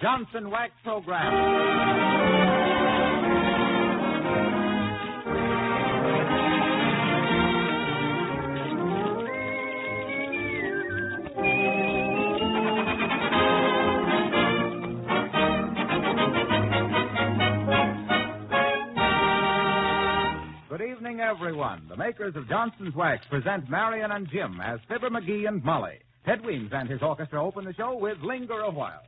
Johnson Wax Program. Good evening, everyone. The makers of Johnson's Wax present Marian and Jim as Fibber McGee and Molly. Ted Weems and his orchestra open the show with Linger a While.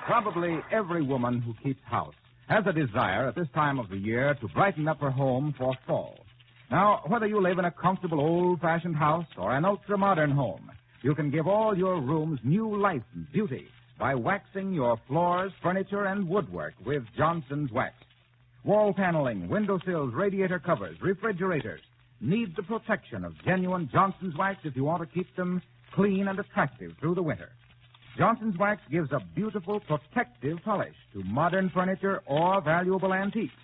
Probably every woman who keeps house has a desire at this time of the year to brighten up her home for fall. Now, whether you live in a comfortable old-fashioned house or an ultra-modern home, you can give all your rooms new life and beauty by waxing your floors, furniture, and woodwork with Johnson's Wax. Wall paneling, windowsills, radiator covers, refrigerators need the protection of genuine Johnson's Wax if you want to keep them clean and attractive through the winter. Johnson's Wax gives a beautiful protective polish to modern furniture or valuable antiques.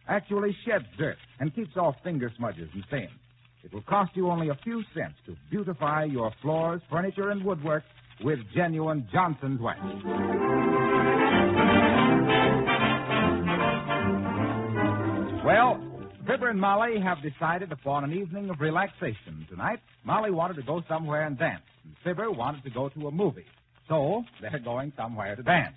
Actually sheds dirt and keeps off finger smudges and stains. It will cost you only a few cents to beautify your floors, furniture, and woodwork with genuine Johnson's Wax. Well, Fibber and Molly have decided upon an evening of relaxation tonight. Molly wanted to go somewhere and dance, and Fibber wanted to go to a movie. So, they're going somewhere to dance.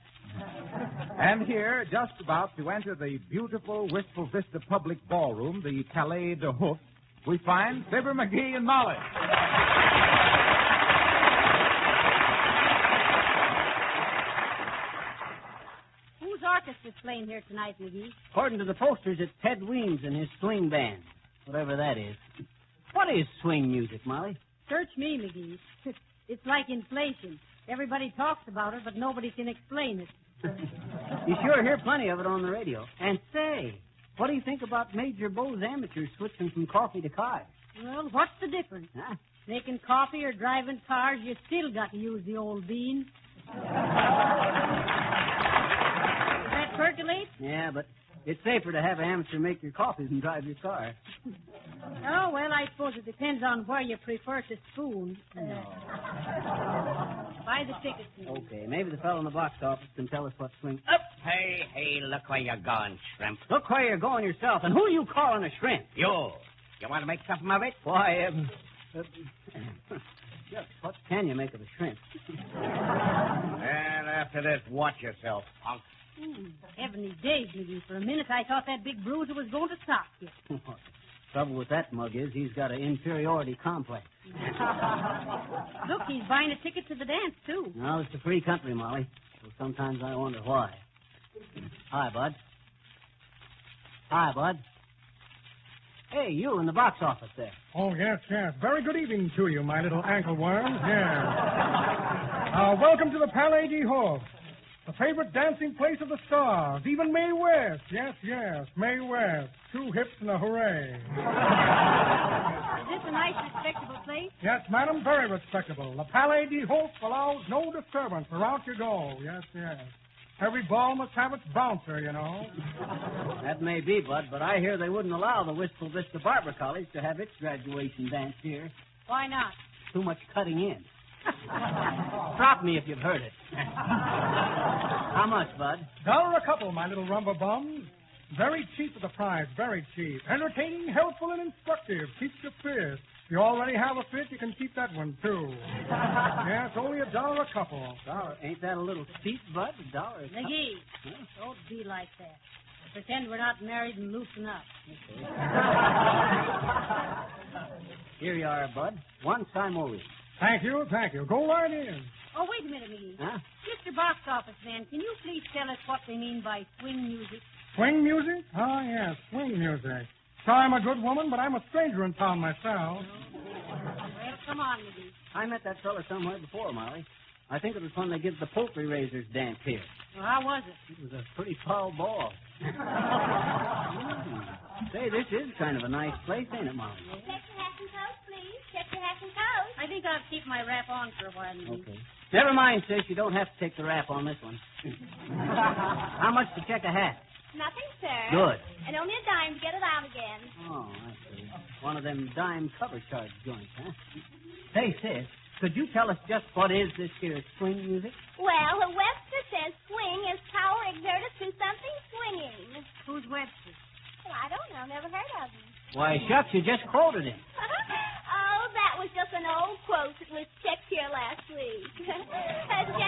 And here, just about to enter the beautiful Wistful Vista public ballroom, the Palais de Hoof, we find Fibber McGee and Molly. Whose orchestra's playing here tonight, McGee? According to the posters, it's Ted Weems and his swing band, whatever that is. What is swing music, Molly? Search me, McGee. It's like inflation. Everybody talks about it, but nobody can explain it. You sure hear plenty of it on the radio. And say, what do you think about Major Bo's amateurs switching from coffee to cars? Well, what's the difference? Huh? Making coffee or driving cars, you still got to use the old bean. Does that percolate? Yeah, but it's safer to have an amateur make your coffee than drive your car. Oh, well, I suppose it depends on where you prefer to spoon. Buy the tickets. Okay, maybe the fellow in the box office can tell us what swing... Up! Hey, look where you're going, shrimp. Look where you're going yourself, and who are you calling a shrimp? You want to make something of it? Why, what can you make of a shrimp? And after this, watch yourself, punk. Heavenly days, McGee. For a minute, I thought that big bruiser was going to stop you. Trouble with that mug is he's got an inferiority complex. Look, he's buying a ticket to the dance, too. No, it's a free country, Molly. So sometimes I wonder why. Hi, Bud. Hi, Bud. Hey, you in the box office there. Oh, yes. Very good evening to you, my little ankle worms. Welcome to the Palais de Hoof, the favorite dancing place of the stars. Even Mae West. Yes, Mae West. 2 hips and a hooray. Is this a nice, respectable place? Yes, madam, very respectable. The Palais de Hope allows no disturbance throughout you go. Yes, yes. Every ball must have its bouncer, you know. That may be, Bud, but I hear they wouldn't allow the Wistful Vista Barber College to have its graduation dance here. Why not? Too much cutting in. Drop me if you've heard it. How much, Bud? $1 a couple, my little rumba bums. Very cheap at the price, very cheap. Entertaining, helpful, and instructive. Keeps you fit. If you already have a fit, you can keep that one, too. Yes, only $1 a couple. $1. Ain't that a little steep, Bud? $1 a couple. McGee, don't be like that. Pretend we're not married and loosen up. Here you are, Bud. Once I'm over. Thank you, thank you. Go right in. Oh, wait a minute, McGee. Huh? Mr. Box Office Man, can you please tell us what they mean by swing music? Swing music? Oh, yes, swing music. Sorry I'm a good woman, but I'm a stranger in town myself. Well, come on, McGee. I met that fella somewhere before, Molly. I think it was when they did the poultry raisers dance here. Well, how was it? It was a pretty foul ball. Say, this is kind of a nice place, ain't it, Molly? Check your hat and coat, please. Check your hat and coat. I think I'll keep my wrap on for a while, McGee. Okay. Never mind, sis. You don't have to take the wrap on this one. How much to check a hat? Nothing, sir. Good. And only a dime to get it out again. Oh, I see. One of them dime cover charge joints, huh? Say, sis, could you tell us just what is this here swing music? Well, Webster says swing is power exerted through something swinging. Who's Webster? Well, I don't know. Never heard of him. Why, shucks, you just quoted him. Oh, that was just an old quote that was checked here last week. Check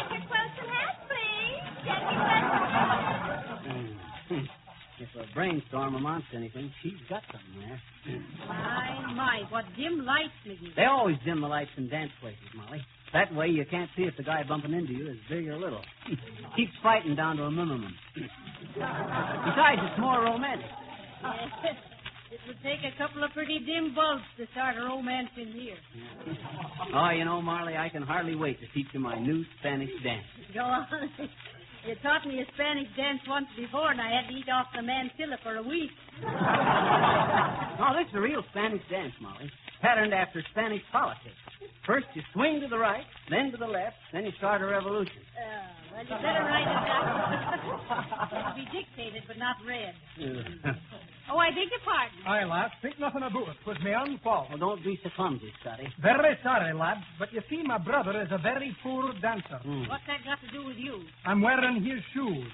your quotes and hats, please. Check your quotes. If a brainstorm amounts to anything, she's got something there. My, what dim lights, McGee. They always dim the lights in dance places, Molly. That way you can't see if the guy bumping into you is big or little. Keeps fighting down to a minimum. Besides, it's more romantic. Yes. It would take a couple of pretty dim bulbs to start a romance in here. Oh, you know, Marley, I can hardly wait to teach you my new Spanish dance. Go on. You taught me a Spanish dance once before, and I had to eat off the mantilla for a week. Oh, this is a real Spanish dance, Molly. Patterned after Spanish politics. First you swing to the right, then to the left, then you start a revolution. Well, you better write it down. It'll be dictated, but not read. Oh, I beg your pardon. Aye, lad, think nothing about it. 'Twas my own fault. Well, don't be so clumsy, Scotty. Very sorry, lad, but you see, my brother is a very poor dancer. What's that got to do with you? I'm wearing his shoes.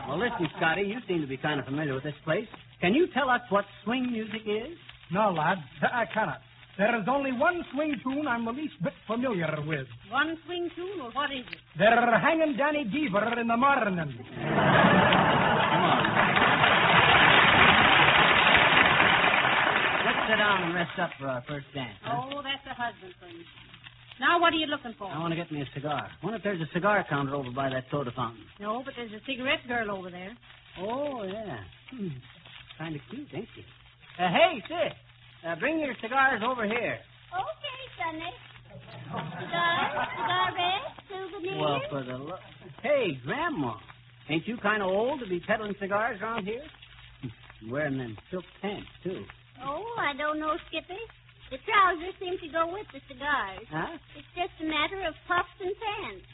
Well, listen, Scotty, you seem to be kind of familiar with this place. Can you tell us what swing music is? No, lad, that I cannot. There is only one swing tune I'm the least bit familiar with. One swing tune, or what is it? They're hanging Danny Deaver in the morning. Come on. Let's sit down and rest up for our first dance. Huh? Oh, that's a husband for you. Now, what are you looking for? I want to get me a cigar. Wonder if there's a cigar counter over by that soda fountain. No, but there's a cigarette girl over there. Oh, yeah. Kind of cute, ain't she? Hey, sis. Bring your cigars over here. Okay, Sonny. Cigarette, souvenir. Well, for the Hey, Grandma. Ain't you kind of old to be peddling cigars around here? Wearing them silk pants, too. Oh, I don't know, Skippy. The trousers seem to go with the cigars. Huh? It's just a matter of puffs and pants.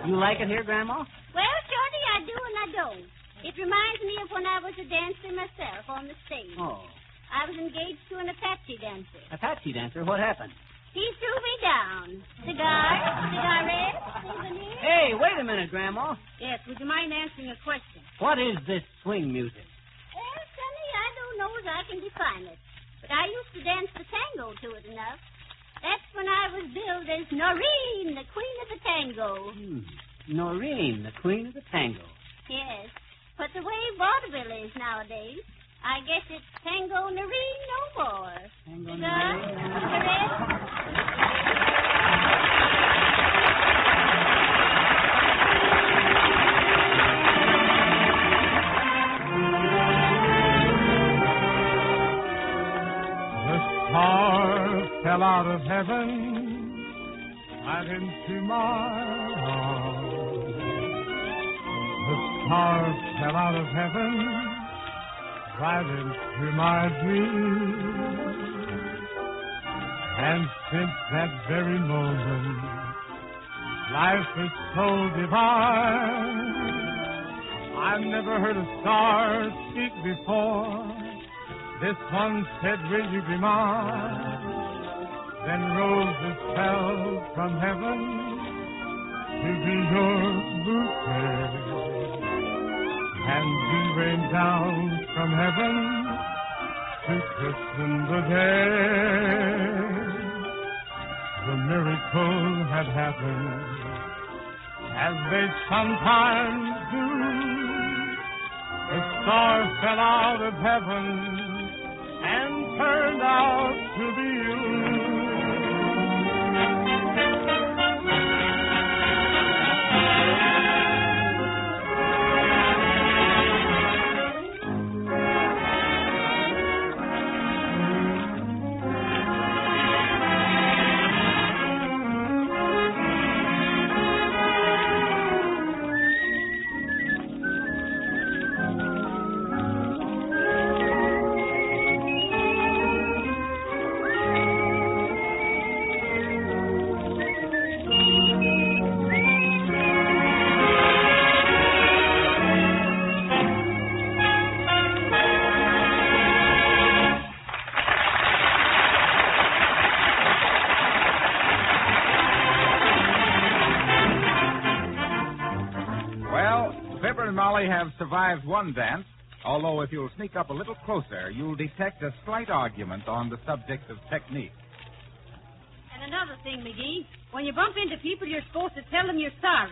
You like it here, Grandma? Well, Shorty, I do and I don't. It reminds me of when I was a dancer myself on the stage. Oh. I was engaged to an Apache dancer. Apache dancer? What happened? He threw me down. Cigar, cigarette, souvenir. Hey, wait a minute, Grandma. Yes, would you mind answering a question? What is this swing music? Well, Sonny, I don't know as I can define it. But I used to dance the tango to it enough. That's when I was billed as Noreen, the queen of the tango. Noreen, the queen of the tango. Yes. But the way vaudeville is nowadays, I guess it's tango Noreen no more. Tango Cigar, Noreen. cigarette. The stars fell out of heaven right into my arms. The stars fell out of heaven right into my dreams. And since that very moment, life is so divine. I've never heard a star speak before. This one said, will you be mine? Then roses fell from heaven to be your bouquet. And dew rained down from heaven to christen the day. The miracle had happened, as they sometimes do. The star fell out of heaven and turned out to be you. Fibber and Molly have survived one dance, although if you'll sneak up a little closer, you'll detect a slight argument on the subject of technique. And another thing, McGee, when you bump into people, you're supposed to tell them you're sorry.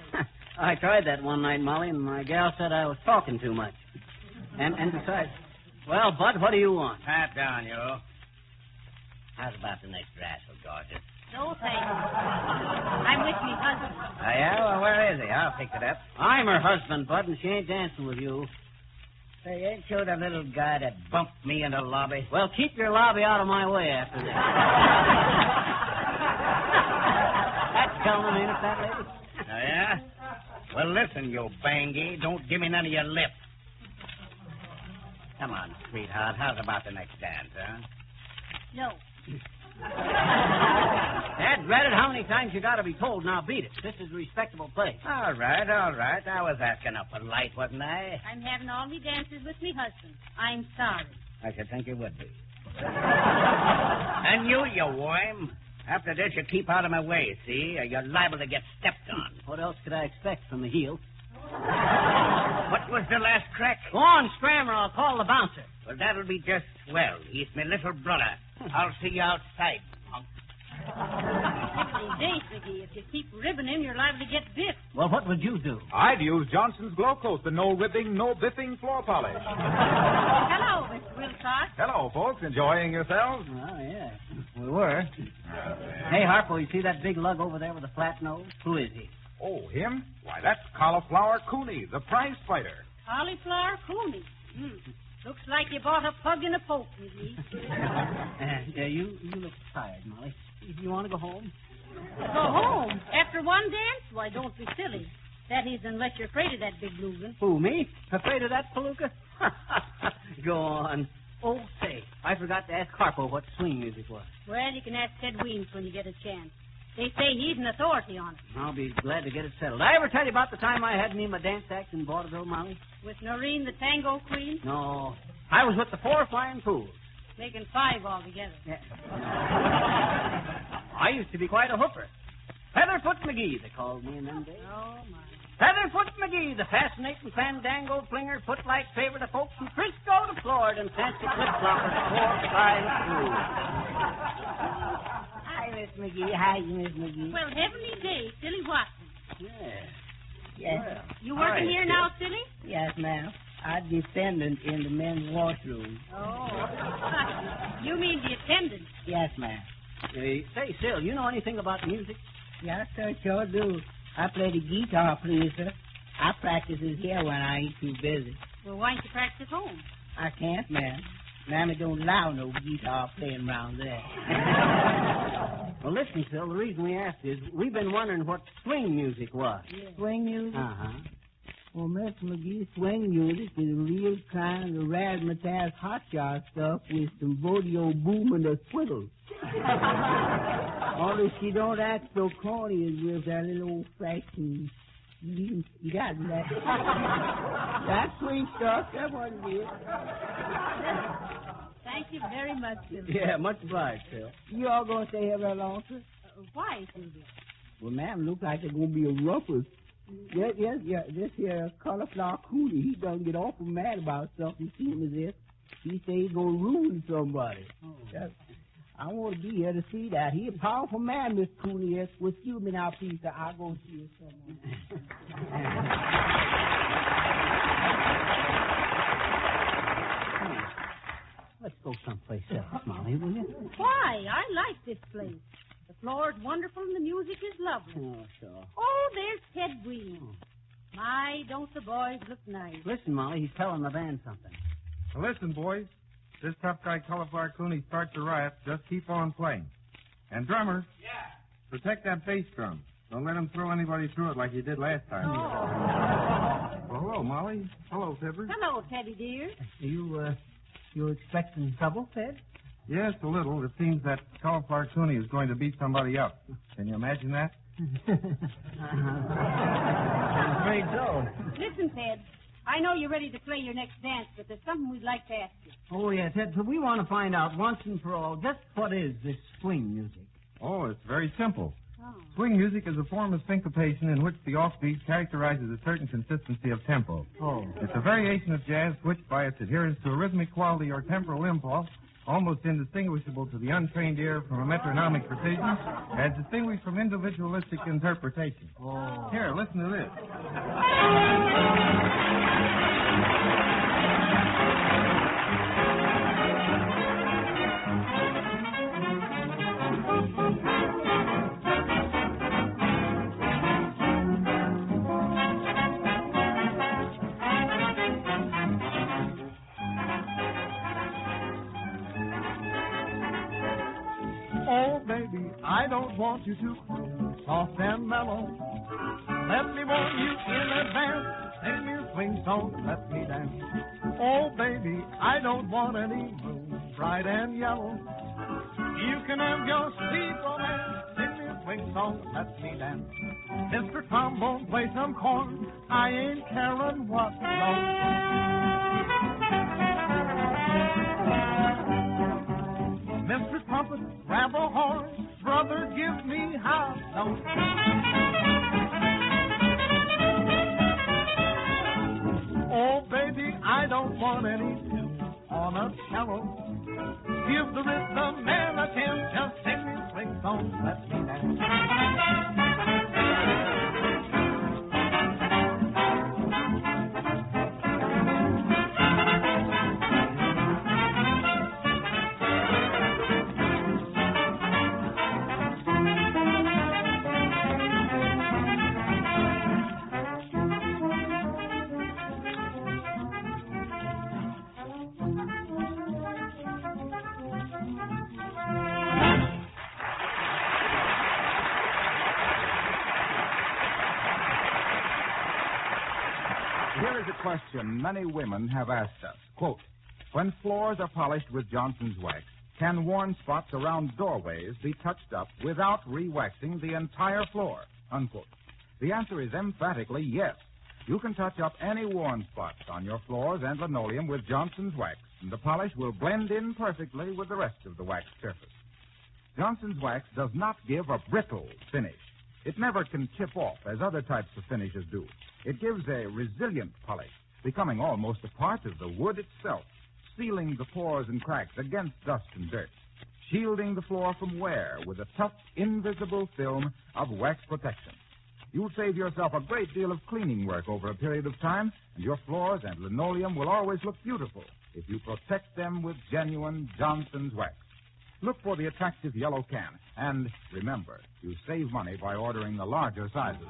I tried that one night, Molly, and my gal said I was talking too much. And besides, well, Bud, what do you want? Pat down, you. How's about the next rascal, gorgeous? No, thank you. I'm with me husband. Oh, yeah? Well, where is he? I'll pick it up. I'm her husband, Bud, and she ain't dancing with you. Say, ain't you the little guy that bumped me in the lobby? Well, keep your lobby out of my way after this. That's telling, ain't it, that lady? Oh, yeah? Well, listen, you bangy. Don't give me none of your lip. Come on, sweetheart. How's about the next dance, huh? No. Dad, dreaded, how many times you got to be told? Now beat it. This is a respectable place. All right, all right. I was asking up polite, wasn't I? I'm having all me dances with me husband. I'm sorry. I should think you would be. And you worm. After this, you keep out of my way, see? Or you're liable to get stepped on. What else could I expect from the heel? What was the last crack? Go on, scram, or I'll call the bouncer. Well, that'll be just swell. He's my little brother. I'll see you outside, punk. Days, McGee. If you keep ribbing him, you're liable to get biffed. Well, what would you do? I'd use Johnson's Glow Coat, the no ribbing, no biffing floor polish. Hello, Mr. Wilcox. Hello, folks. Enjoying yourselves? Oh, yeah. We were. Hey, Harpo, you see that big lug over there with a flat nose? Who is he? Oh, him? Why, that's Cauliflower Cooney, the prize fighter. Cauliflower Cooney. Looks like you bought a pug in a poke, McGee. You look tired, Molly. You want to go home? Go home? After one dance? Why, don't be silly. That is, unless you're afraid of that big Lugan. Who, me? Afraid of that palooka? Go on. Oh, say, I forgot to ask Harpo what swing music was. Well, you can ask Ted Weems when you get a chance. They say he's an authority on it. I'll be glad to get it settled. Did I ever tell you about the time I had me my dance act in vaudeville, Molly? With Noreen, the tango queen? No. I was with the 4 Flying Fools. Making 5 altogether. Yeah. I used to be quite a hooper. Featherfoot McGee, they called me in them days. Oh, my. Featherfoot McGee, the fascinating fandango flinger, footlight favorite of folks from Frisco to Florida, and fancy flip-flopper to 4 Flying Fools. Hi, Miss McGee. Hi, Miss McGee. Well, heavenly day, Silly Watson. Yeah. Yes. Well, You working here now, Silly? Yes, ma'am. I'm defendant in the men's washroom. Oh. You mean the attendant. Yes, ma'am. Say, Sil, you know anything about music? Yes, sir, sure do. I play the guitar, please, sir. I practice it here when I ain't too busy. Well, why don't you practice at home? I can't, ma'am. Mammy don't allow no guitar playing around there. Well, listen, Sil, the reason we asked is we've been wondering what swing music was. Yeah. Swing music? Uh-huh. Well, Mr. McGee, swing music is a real kind of razzmatazz hotshot stuff with some rodeo boom and a swiddle. Only she don't act so corny as with that little old-fashioned. You got that. That's sweet stuff. That's what it is. Thank you very much, Silver. Yeah, much obliged, Phil. You all going to stay here very long, sir? Why, Silver? Well, ma'am, looks like there's going to be a rumpus. Yes. This here cauliflower cootie, he done get awful mad about something. Seems as if he say he's going to ruin somebody. Oh. I want to be here to see that. He a powerful man, Miss Cooley is. Well, excuse me now, please, sir. I'll go see you someone. Let's go someplace else, Molly, will you? Why? I like this place. The floor is wonderful and the music is lovely. Oh, sure. Oh, there's Ted Green. My, don't the boys look nice. Listen, Molly, he's telling the band something. Well, listen, boys. This tough guy, Cauliflower Cooney, starts a riot. Just keep on playing. And drummer. Yeah. Protect that bass drum. Don't let him throw anybody through it like he did last time. Oh. Well, hello, Molly. Hello, Fibber. Hello, Teddy dear. You expecting trouble, Ted? Yes, a little. It seems that Cauliflower Cooney is going to beat somebody up. Can you imagine that? I'm afraid so. Listen, Ted. I know you're ready to play your next dance, but there's something we'd like to ask you. Oh, yeah, Ted. So we want to find out once and for all just what is this swing music? Oh, it's very simple. Oh. Swing music is a form of syncopation in which the offbeat characterizes a certain consistency of tempo. Oh. It's a variation of jazz which, by its adherence to a rhythmic quality or temporal impulse, almost indistinguishable to the untrained ear from a metronomic precision, as distinguished from individualistic interpretation. Oh. Here, listen to this. Oh, baby, I don't want you to croon soft and mellow. Let me warn you in advance. Sing me a swing song, let me dance. Oh, baby, I don't want any moon, bright and yellow. You can have your sweet romance. Sing me a swing song, let me dance. Mr. Trombone, play some corn. I ain't caring what Mr. Trumpet, grab a horn. Brother, give me high notes. Oh, baby, I don't want any tune on a cello. Give the rhythm man a chance. Just sing me a swing song, let me dance. Here is a question many women have asked us. Quote, when floors are polished with Johnson's wax, can worn spots around doorways be touched up without re-waxing the entire floor? Unquote. The answer is emphatically yes. You can touch up any worn spots on your floors and linoleum with Johnson's wax, and the polish will blend in perfectly with the rest of the wax surface. Johnson's wax does not give a brittle finish. It never can chip off as other types of finishes do. It gives a resilient polish, becoming almost a part of the wood itself, sealing the pores and cracks against dust and dirt, shielding the floor from wear with a tough, invisible film of wax protection. You'll save yourself a great deal of cleaning work over a period of time, and your floors and linoleum will always look beautiful if you protect them with genuine Johnson's wax. Look for the attractive yellow can, and remember, you save money by ordering the larger sizes.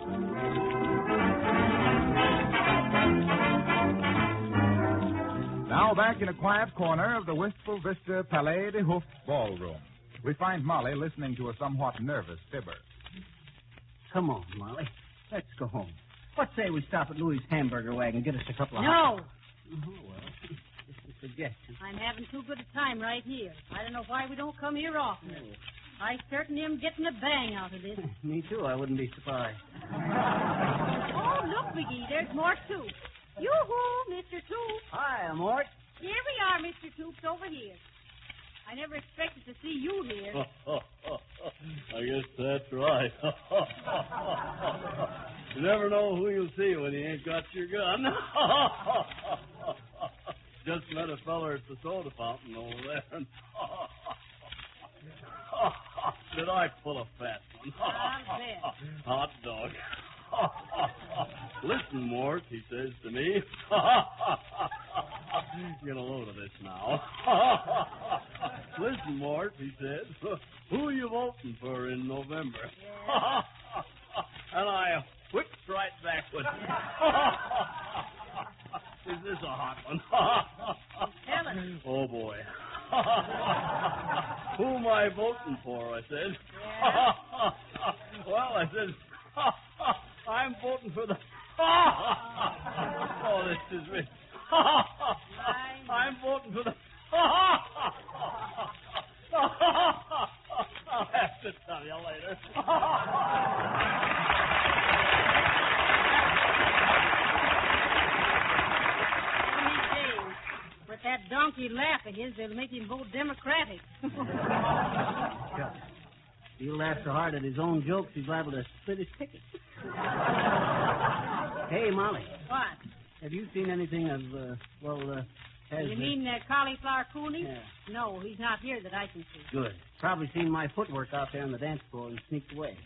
Now back in a quiet corner of the Wistful Vista Palais de Hoof ballroom, we find Molly listening to a somewhat nervous Fibber. Come on, Molly. Let's go home. What say we stop at Louis' hamburger wagon and get us a couple of No. Oh, well. suggestion. I'm having too good a time right here. I don't know why we don't come here often. I certainly am getting a bang out of this. Me too. I wouldn't be surprised. Oh, look, McGee, there's more soup. Yoo-hoo, Mr. Toops. Hi, Mort. Here we are, Mr. Toops, over here. I never expected to see you here. I guess that's right. You never know who you'll see when you ain't got your gun. Just met a feller at the soda fountain over there. Did I pull a fast one? I'll bet. Hot dog. Listen, Mort, he says to me. Get a load of this now. Listen, Mort, he said. Who are you voting for in November? Yeah. And I whipped right back with Is this a hot one? Tell us. Oh, boy. Who am I voting for, I said. Yeah. Well, I said, I'm voting for the... Oh, this is me. I'm voting for the... I'll have to tell you later. With that donkey laugh of his, they'll make him vote Democratic. He'll laugh so hard at his own jokes, he's liable to split his ticket. Hey, Molly. What? Have you seen anything of, has... You mean Cauliflower Cooney? Yeah. No, he's not here that I can see. Good. Probably seen my footwork out there on the dance floor and sneaked away.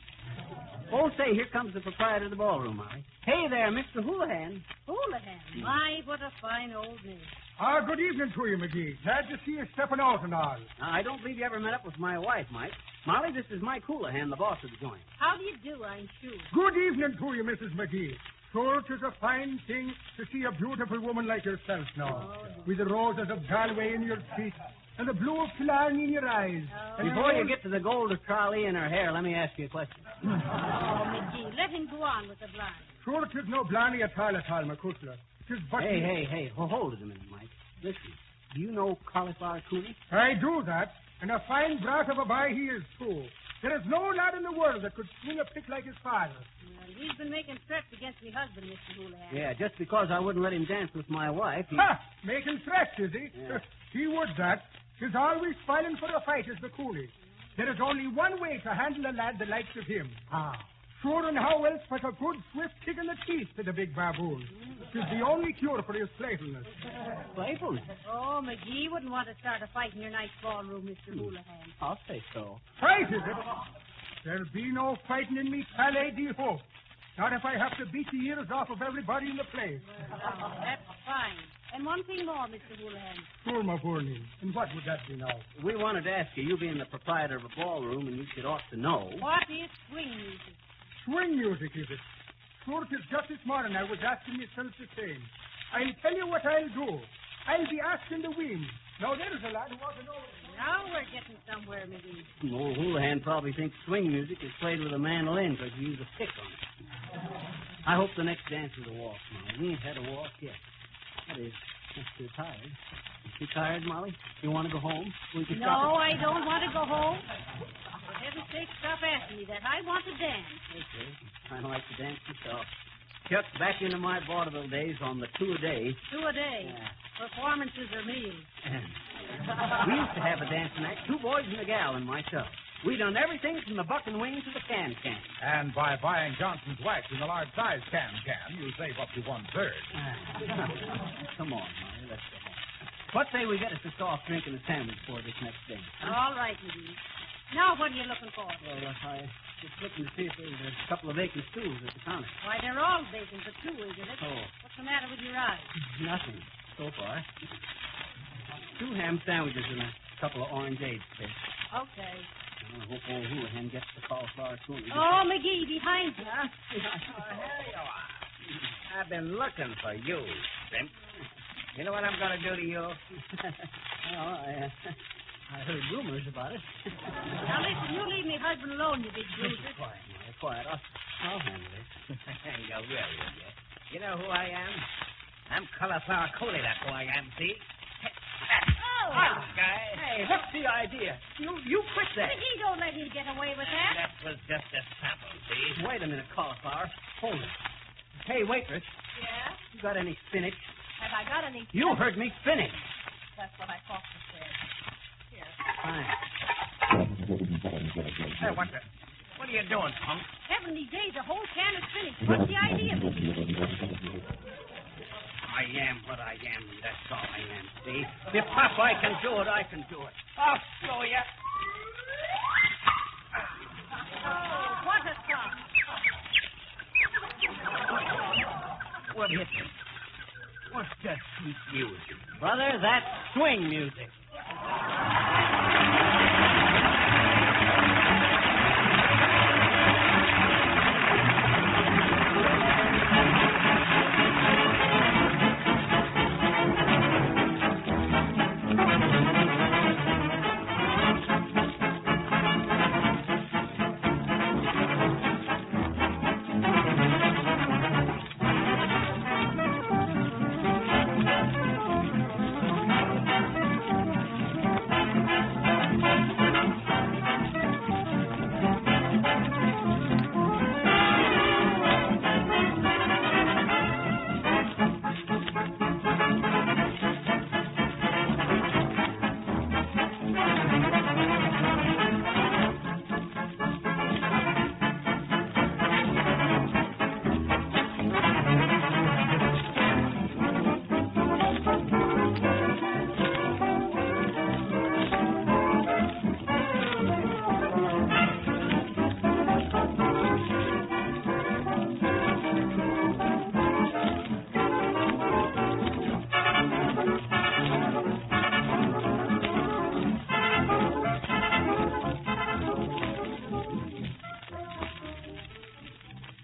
Oh, say, here comes the proprietor of the ballroom, Molly. Hey there, Mr. Houlihan. Houlihan? My, what a fine old name. Good evening to you, McGee. Glad to see you stepping out and all. Now, I don't believe you ever met up with my wife, Mike. Molly, this is Mike Houlihan, the boss of the joint. How do you do, I'm sure? Good evening to you, Mrs. McGee. Sure, 'tis a fine thing to see a beautiful woman like yourself now, with the roses of Galway in your cheeks and the blue of Killarney in your eyes. And Before you get to the gold of Trolley in her hair, let me ask you a question. Oh, McGee, let him go on with the blind. Sure, 'tis no blarney at all, my cutler. 'Tis but... Hey, hold it a minute, Mike. Listen, do you know Cauliflower Cooney? I do that, and a fine brat of a boy he is, too. There is no lad in the world that could swing a pick like his father. Well, he's been making threats against me husband, Mr. Houlihan. Yeah, just because I wouldn't let him dance with my wife, he... Ha! Making threats, is he? Yeah. He would that. He's always filing for a fight as the Cooney. There is only one way to handle a lad the likes of him. Sure, and how else but a good swift kick in the teeth to the big baboon. It's the only cure for his playfulness. Playfulness? Oh, McGee wouldn't want to start a fight in your nice ballroom, Mr. Houlihan. I'll say so. Fight, is it? There'll be no fighting in me Palais de Hope. Not if I have to beat the ears off of everybody in the place. Well, that's fine. And one thing more, Mr. Houlihan. Sure, my Bourney. And what would that be now? We wanted to ask you, you being the proprietor of a ballroom, and you should ought to know. What is swing music? Swing music, is it? Sure, it is just this morning I was asking myself the same. I'll tell you what I'll do. I'll be asking the wind. Now, there's a lad who wants to know... Now we're getting somewhere, McGee. Old Houlihan probably thinks swing music is played with a mandolin because you use a stick on it. I hope the next dance is a waltz, Molly. We ain't had a waltz yet. That is, you're tired. You tired, Molly? You want to go home? No, I don't want to go home. For heaven's sake, stop asking me that. I want to dance. Okay. Kind of like to dance yourself. Chuck, back into my vaudeville days on the 2 a day. 2 a day. Yeah. Performances or meals. We used to have a dancing act, 2 boys and a gal and myself. We done everything from the buck and wing to the can-can. And by buying Johnson's wax in the large size can, you save up to 1/3. Come on, Molly, let's go home. What say we get us a soft drink and a sandwich for this next day? All right, McGee. Now, what are you looking for? Well, I just looking to see if there's a couple of vacant stools at the counter. Why, they're all vacant, but 2, isn't it? Oh. What's the matter with your eyes? Nothing, so far. 2 ham sandwiches and a couple of orangeades, please. Okay. I hope old Houlihan gets the cauliflower Cooney. Oh, McGee, behind you. Oh, here you are. I've been looking for you, Shrimp. You know what I'm going to do to you? Well, I heard rumors about it. Now, listen, you leave me husband alone, you big bruiser. Quiet, Molly, quiet. I'll handle it. You will, you? You know who I am? I'm Cauliflower Cooney, that's who I am, see? What, guy? Hey, what's the idea? You quit that. McGee, don't let me get away with that. That was just a sample, see? Wait a minute, cauliflower. Hold it. Hey, waitress, Yeah? you got any spinach? Have I got any... You heard me, spinach. That's what I thought you said. Here. Fine. Hey, what are you doing, punk? Heavenly days, a whole can of spinach. What's the idea, McGee? I am what I am, and that's all I am, see? If Popeye can do it, I can do it. I'll show you. Oh, what a song. What is it? What's that sweet music? Brother, that's swing music.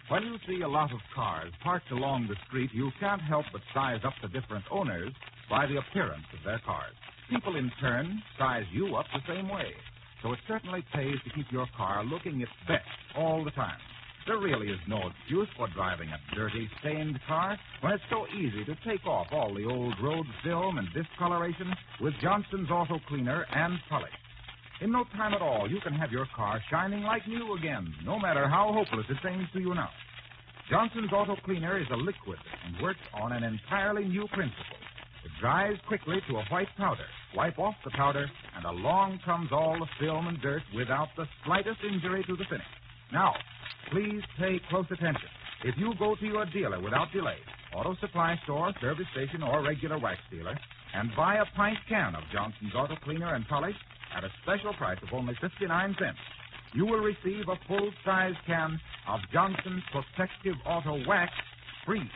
When you see a lot of cars parked along the street, you can't help but size up the different owners by the appearance of their cars. People, in turn, size you up the same way. So it certainly pays to keep your car looking its best all the time. There really is no excuse for driving a dirty, stained car when it's so easy to take off all the old road film and discoloration with Johnson's Auto Cleaner and Polish. In no time at all, you can have your car shining like new again, no matter how hopeless it seems to you now. Johnson's Auto Cleaner is a liquid and works on an entirely new principle. It dries quickly to a white powder. Wipe off the powder, and along comes all the film and dirt without the slightest injury to the finish. Now, please pay close attention. If you go to your dealer without delay, auto supply store, service station, or regular wax dealer, and buy a pint can of Johnson's Auto Cleaner and Polish at a special price of only 59 cents, you will receive a full-size can of Johnson's Protective Auto Wax free.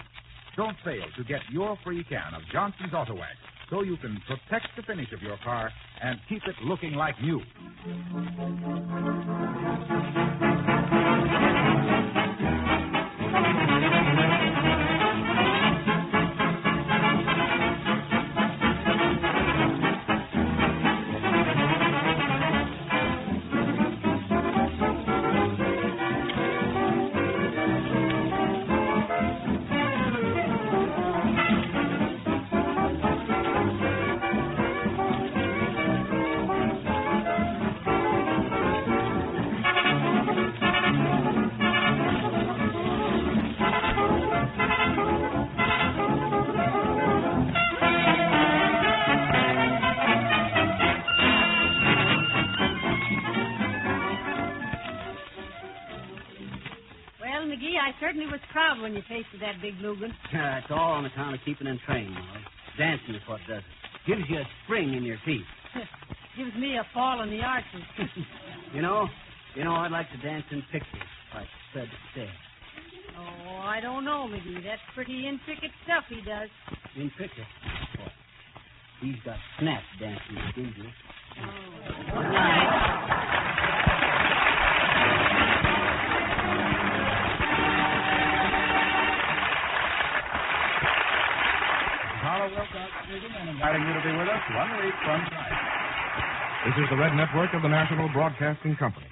Don't fail to get your free can of Johnson's Auto Wax so you can protect the finish of your car and keep it looking like new. Certainly was proud when you tasted that big Lugan. It's all on account of keeping in train, Molly. Dancing is what does it. Gives you a spring in your teeth. Gives me a fall in the arches. You know, I'd like to dance in pictures, like Fred Astaire. Oh, I don't know, McGee. That's pretty intricate stuff he does. Intricate? Well, he's got snap dancing with Ginger. Oh. All right. And inviting you to be with us 1 week from tonight. This is the Red Network of the National Broadcasting Company.